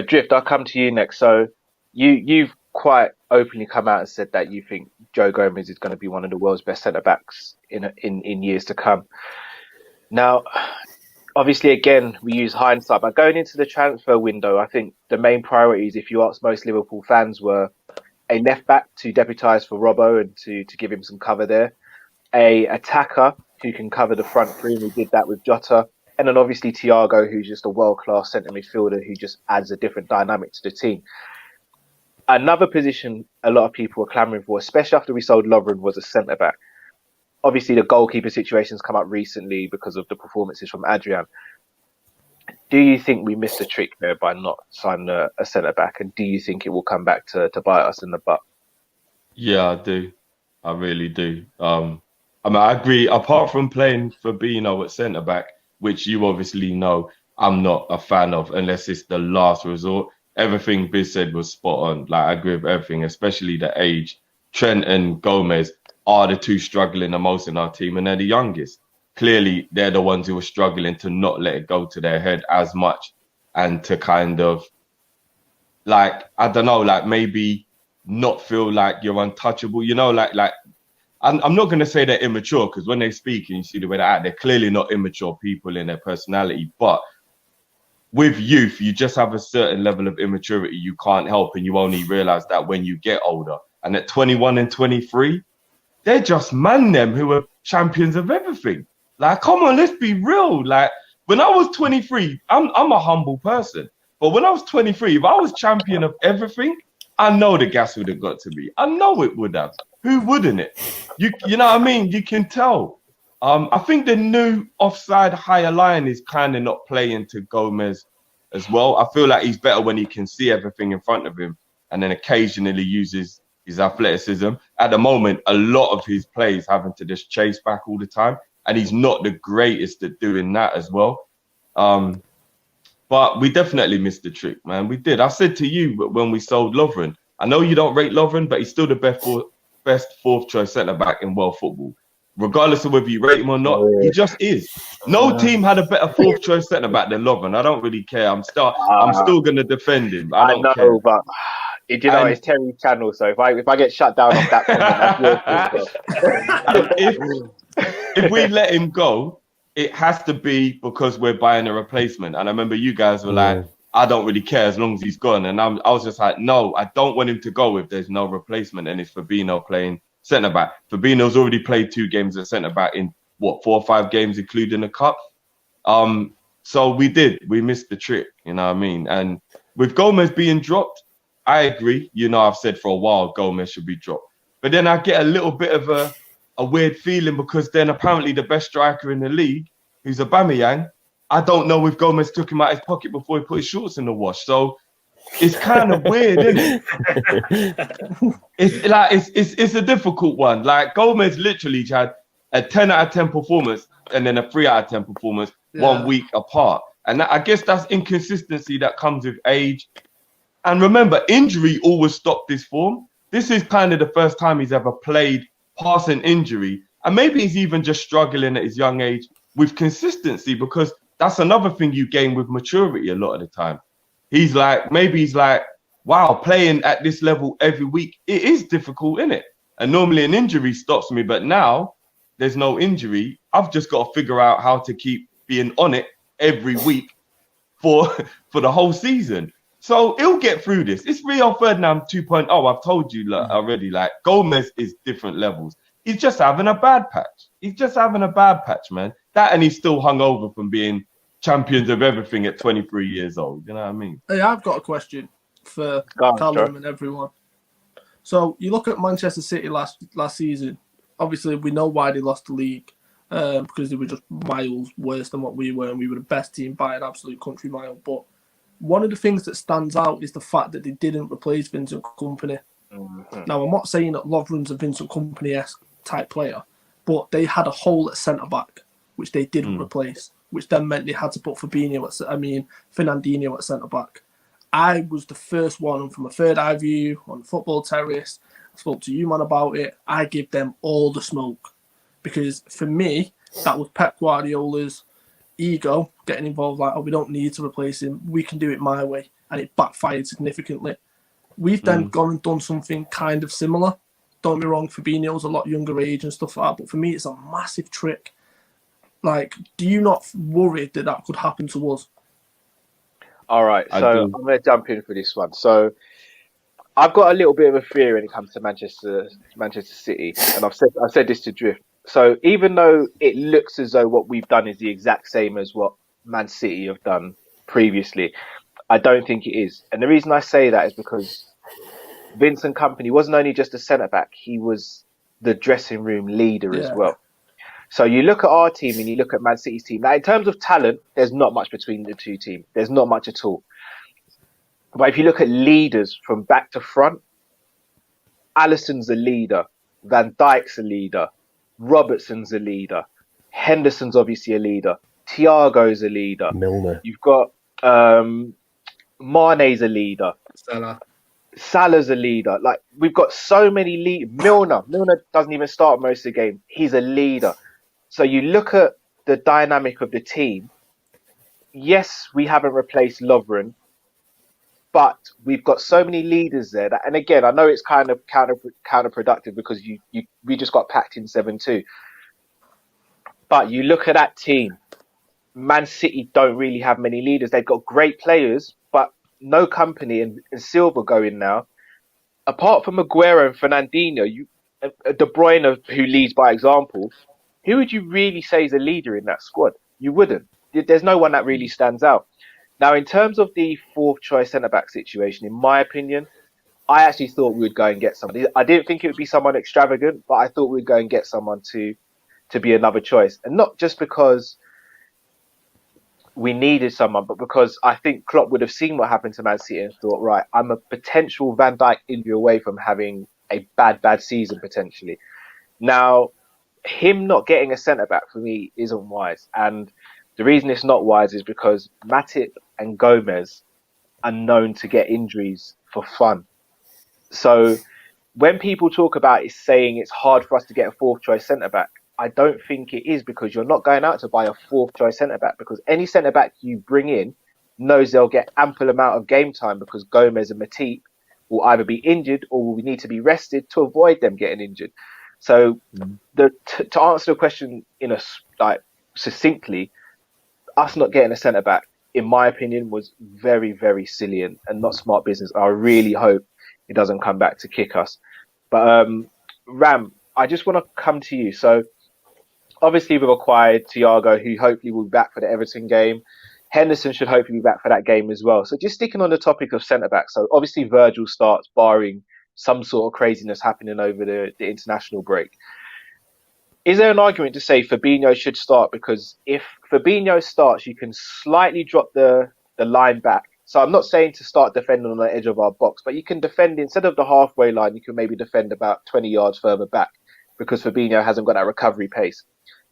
Drift, I'll come to you next. So you've quite openly come out and said that you think Joe Gomez is going to be one of the world's best centre backs in years to come. Now, obviously, again, we use hindsight, but going into the transfer window, I think the main priorities, if you ask most Liverpool fans, were a left back to deputise for Robbo and to give him some cover there, a attacker who can cover the front three, and we did that with Jota, and then obviously Thiago, who's just a world class centre midfielder who just adds a different dynamic to the team. Another position a lot of people were clamouring for, especially after we sold Lovren, was a centre back. Obviously, the goalkeeper situation's come up recently because of the performances from Adrian. Do you think we missed a trick there by not signing a centre back, and do you think it will come back to bite us in the butt? Yeah, I do. I really do. I mean, I agree. Apart from playing Fabinho at centre back, which you obviously know I'm not a fan of unless it's the last resort. Everything Biz said was spot on. Like, I agree with everything, especially the age. Trent and Gomez are the two struggling the most in our team, and they're the youngest. Clearly, they're the ones who are struggling to not let it go to their head as much and to kind of, like, I don't know, like maybe not feel like you're untouchable. I'm not going to say they're immature, because when they speak and you see the way they act, they're clearly not immature people in their personality. But with youth, you just have a certain level of immaturity you can't help, and you only realize that when you get older. And at 21 and 23, they're just them who are champions of everything. Like, come on, let's be real. Like, when I was 23, I'm a humble person. But when I was 23, if I was champion of everything, I know the gas would have got to me. I know it would have. Who wouldn't it? You know what I mean? You can tell. I think the new offside higher line is kind of not playing to Gomez as well. I feel like he's better when he can see everything in front of him and then occasionally uses his athleticism. At the moment, a lot of his plays having to just chase back all the time, and he's not the greatest at doing that as well. But we definitely missed the trick, man. We did. I said to you when we sold Lovren, I know you don't rate Lovren, but he's still the best fourth choice centre back in world football. Regardless of whether you rate him or not, he just is. No team had a better fourth choice centre back than Lovren. I don't really care. I'm still gonna defend him. I don't care. But it's Terry's channel, so if I get shut down off that comment, that's if we let him go, it has to be because we're buying a replacement. And I remember you guys were like, I don't really care as long as he's gone. And I was just like, no, I don't want him to go if there's no replacement and it's Fabinho playing centre back. Fabinho's already played 2 games at centre back in 4 or 5 games, including the cup. So we missed the trick, you know what I mean? And with Gomez being dropped, I agree. You know, I've said for a while Gomez should be dropped. But then I get a little bit of a weird feeling, because then apparently the best striker in the league, who's Aubameyang, I don't know if Gomez took him out of his pocket before he put his shorts in the wash. So it's kind of weird, isn't it? It's a difficult one. Like, Gomez literally had a 10 out of 10 performance and then a 3 out of 10 performance 1 week apart. And I guess that's inconsistency that comes with age. And remember, injury always stopped this form. This is kind of the first time he's ever played past an injury. And maybe he's even just struggling at his young age with consistency, because that's another thing you gain with maturity a lot of the time. He's like, wow, playing at this level every week, it is difficult, isn't it? And normally an injury stops me, but now there's no injury. I've just got to figure out how to keep being on it every week for the whole season. So he'll get through this. It's Rio Ferdinand 2.0. I've told you already, like, Gomez is different levels. He's just having a bad patch. Man. That, and he's still hungover from being champions of everything at 23 years old. You know what I mean? Hey, I've got a question for Callum and everyone. So you look at Manchester City last season. Obviously, we know why they lost the league, because they were just miles worse than what we were, and we were the best team by an absolute country mile. But one of the things that stands out is the fact that they didn't replace Vincent Kompany. Mm-hmm. Now, I'm not saying that Lovren's a Vincent Kompany-esque type player, but they had a hole at centre-back, which they didn't replace, which then meant they had to put Fernandinho at centre-back. I was the first one from a third eye view on Football Terrace. I spoke to you, man, about it. I give them all the smoke, because for me, that was Pep Guardiola's ego getting involved, like, oh, we don't need to replace him, we can do it my way, and it backfired significantly. We've then gone and done something kind of similar. Don't get me wrong, Fabinho's a lot younger age and stuff like that, but for me, it's a massive trick. Like, do you not worry that that could happen to us? All right, so I'm going to jump in for this one. So I've got a little bit of a fear when it comes to Manchester City, and I've said this to Drift. So even though it looks as though what we've done is the exact same as what Man City have done previously, I don't think it is. And the reason I say that is because Vincent Kompany wasn't only just a centre back; he was the dressing room leader as well. So you look at our team and you look at Man City's team. Now, in terms of talent, there's not much between the two teams. There's not much at all. But if you look at leaders from back to front, Alisson's a leader. Van Dijk's a leader. Robertson's a leader. Henderson's obviously a leader. Thiago's a leader. Milner. You've got Mane's a leader. Salah's a leader. Like, we've got so many leaders. Milner doesn't even start most of the game. He's a leader. So you look at the dynamic of the team. Yes, we haven't replaced Lovren, but we've got so many leaders there that, and again, I know it's kind of counterproductive because we just got packed in 7-2. But you look at that team, Man City don't really have many leaders. They've got great players, but no Kompany and Silva going now. Apart from Aguero and Fernandinho, De Bruyne, who leads by example, who would you really say is a leader in that squad? You wouldn't. There's no one that really stands out. Now, in terms of the fourth choice centre-back situation, in my opinion, I actually thought we would go and get somebody. I didn't think it would be someone extravagant, but I thought we'd go and get someone to be another choice. And not just because we needed someone, but because I think Klopp would have seen what happened to Man City and thought, right, I'm a potential Van Dijk injury away from having a bad season potentially. Now, him not getting a centre-back for me isn't wise. And the reason it's not wise is because Matip and Gomez are known to get injuries for fun. So when people talk about it saying it's hard for us to get a fourth choice centre-back, I don't think it is, because you're not going out to buy a fourth choice centre-back, because any centre-back you bring in knows they'll get ample amount of game time because Gomez and Matip will either be injured or will need to be rested to avoid them getting injured. So to answer the question succinctly, us not getting a centre-back, in my opinion, was very, very silly and not smart business. I really hope it doesn't come back to kick us. But Ram, I just want to come to you. So obviously we've acquired Thiago, who hopefully will be back for the Everton game. Henderson should hopefully be back for that game as well. So just sticking on the topic of centre-back. So obviously Virgil starts, barring some sort of craziness happening over the international break. Is there an argument to say Fabinho should start? Because if Fabinho starts, you can slightly drop the line back. So I'm not saying to start defending on the edge of our box, but you can defend instead of the halfway line, you can maybe defend about 20 yards further back because Fabinho hasn't got that recovery pace.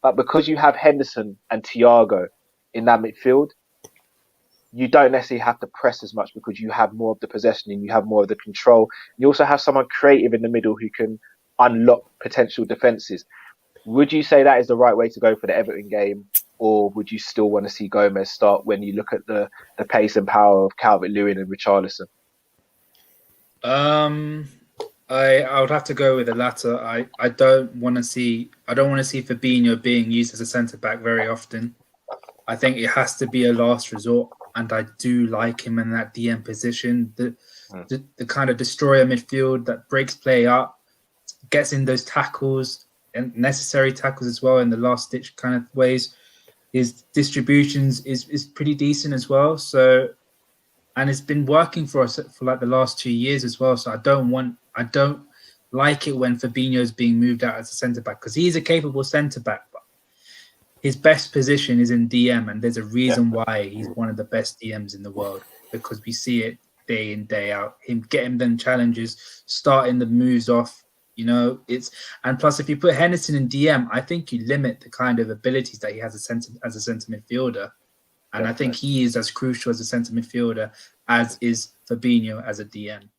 But because you have Henderson and Thiago in that midfield, you don't necessarily have to press as much because you have more of the possession and you have more of the control. You also have someone creative in the middle who can unlock potential defences. Would you say that is the right way to go for the Everton game, or would you still want to see Gomez start when you look at the pace and power of Calvert-Lewin and Richarlison? I would have to go with the latter. I don't want to see Fabinho being used as a centre back very often. I think it has to be a last resort, and I do like him in that DM position, the kind of destroyer midfield that breaks play up, gets in those tackles and necessary tackles as well in the last ditch kind of ways. His distributions is pretty decent as well. So, and it's been working for us for like the last 2 years as well. So I don't like it when Fabinho is being moved out as a centre back, because he's a capable centre back, but his best position is in DM, and there's a reason why he's one of the best DMs in the world, because we see it day in, day out. Him getting them challenges, starting the moves off. And plus, if you put Henderson in DM, I think you limit the kind of abilities that he has as a centre midfielder. And I think he is as crucial as a centre midfielder as is Fabinho as a DM.